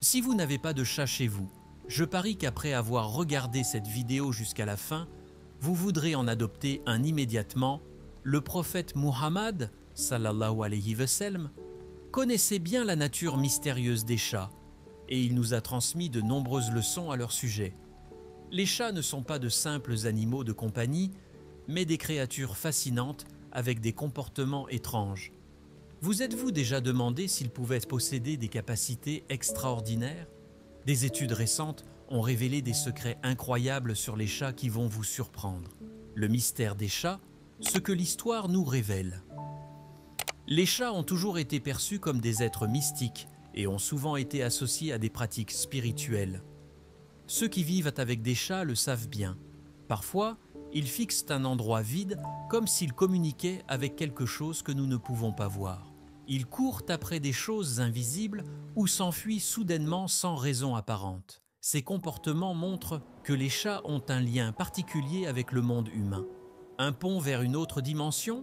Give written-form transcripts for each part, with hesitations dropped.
Si vous n'avez pas de chat chez vous, je parie qu'après avoir regardé cette vidéo jusqu'à la fin, vous voudrez en adopter un immédiatement. Le prophète Muhammad, sallallahu alayhi wa sallam, connaissait bien la nature mystérieuse des chats et il nous a transmis de nombreuses leçons à leur sujet. Les chats ne sont pas de simples animaux de compagnie, mais des créatures fascinantes avec des comportements étranges. Vous êtes-vous déjà demandé s'ils pouvaient posséder des capacités extraordinaires? Des études récentes ont révélé des secrets incroyables sur les chats qui vont vous surprendre. Le mystère des chats, ce que l'histoire nous révèle. Les chats ont toujours été perçus comme des êtres mystiques et ont souvent été associés à des pratiques spirituelles. Ceux qui vivent avec des chats le savent bien. Parfois, ils fixent un endroit vide comme s'ils communiquaient avec quelque chose que nous ne pouvons pas voir. Ils courent après des choses invisibles ou s'enfuient soudainement sans raison apparente. Ces comportements montrent que les chats ont un lien particulier avec le monde humain. Un pont vers une autre dimension?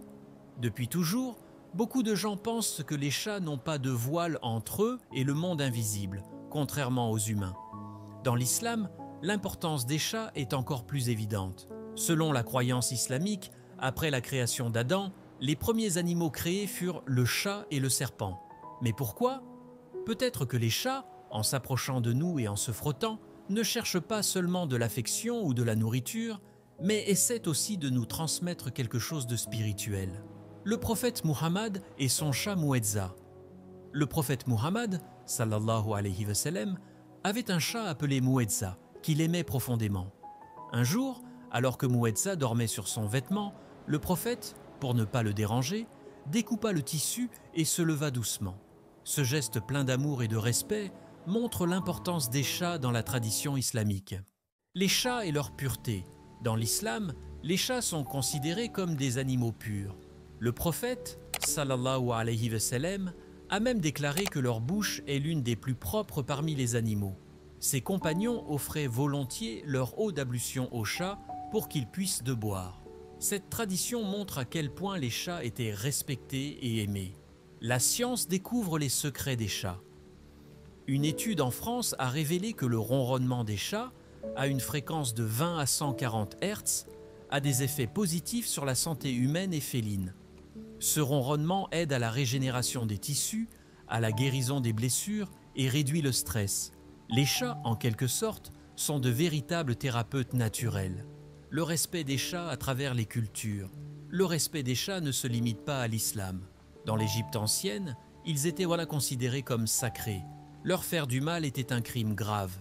Depuis toujours, beaucoup de gens pensent que les chats n'ont pas de voile entre eux et le monde invisible, contrairement aux humains. Dans l'islam, l'importance des chats est encore plus évidente. Selon la croyance islamique, après la création d'Adam, les premiers animaux créés furent le chat et le serpent. Mais pourquoi? Peut-être que les chats, en s'approchant de nous et en se frottant, ne cherchent pas seulement de l'affection ou de la nourriture, mais essaient aussi de nous transmettre quelque chose de spirituel. Le prophète Muhammad et son chat Mu'edza. Le prophète Muhammad, sallallahu alayhi wa sallam, avait un chat appelé Mu'edza, qu'il aimait profondément. Un jour, alors que Mu'edza dormait sur son vêtement, le prophète, pour ne pas le déranger, découpa le tissu et se leva doucement. Ce geste plein d'amour et de respect montre l'importance des chats dans la tradition islamique. Les chats et leur pureté. Dans l'islam, les chats sont considérés comme des animaux purs. Le prophète, sallallahu alayhi wa sallam, a même déclaré que leur bouche est l'une des plus propres parmi les animaux. Ses compagnons offraient volontiers leur eau d'ablution aux chats pour qu'ils puissent de boire. Cette tradition montre à quel point les chats étaient respectés et aimés. La science découvre les secrets des chats. Une étude en France a révélé que le ronronnement des chats, à une fréquence de 20 à 140 Hz, a des effets positifs sur la santé humaine et féline. Ce ronronnement aide à la régénération des tissus, à la guérison des blessures et réduit le stress. Les chats, en quelque sorte, sont de véritables thérapeutes naturels. Le respect des chats à travers les cultures. Le respect des chats ne se limite pas à l'islam. Dans l'Égypte ancienne, ils étaient considérés comme sacrés. Leur faire du mal était un crime grave.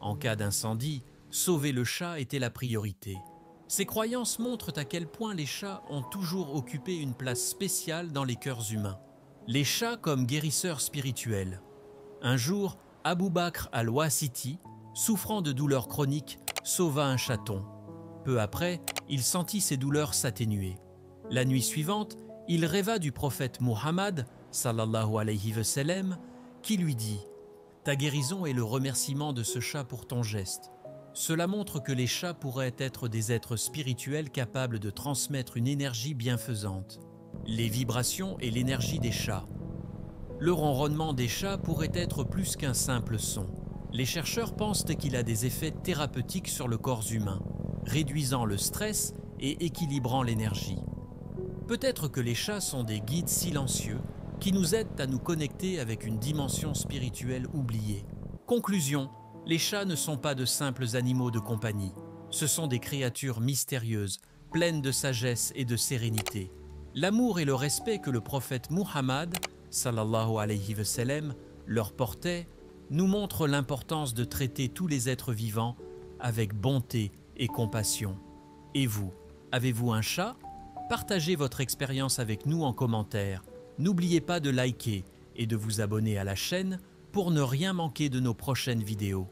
En cas d'incendie, sauver le chat était la priorité. Ces croyances montrent à quel point les chats ont toujours occupé une place spéciale dans les cœurs humains. Les chats comme guérisseurs spirituels. Un jour, Abu Bakr al-Wasiti, souffrant de douleurs chroniques, sauva un chaton. Peu après, il sentit ses douleurs s'atténuer. La nuit suivante, il rêva du prophète Muhammad, sallallahu alayhi wa sallam, qui lui dit « Ta guérison est le remerciement de ce chat pour ton geste. » Cela montre que les chats pourraient être des êtres spirituels capables de transmettre une énergie bienfaisante. Les vibrations et l'énergie des chats. Le ronronnement des chats pourrait être plus qu'un simple son. Les chercheurs pensent qu'il a des effets thérapeutiques sur le corps humain, réduisant le stress et équilibrant l'énergie. Peut-être que les chats sont des guides silencieux qui nous aident à nous connecter avec une dimension spirituelle oubliée. Conclusion, les chats ne sont pas de simples animaux de compagnie. Ce sont des créatures mystérieuses, pleines de sagesse et de sérénité. L'amour et le respect que le prophète Muhammad, sallallahu alayhi wa sallam, leur portait, nous montrent l'importance de traiter tous les êtres vivants avec bonté et compassion. Et vous, avez-vous un chat? Partagez votre expérience avec nous en commentaire. N'oubliez pas de liker et de vous abonner à la chaîne pour ne rien manquer de nos prochaines vidéos.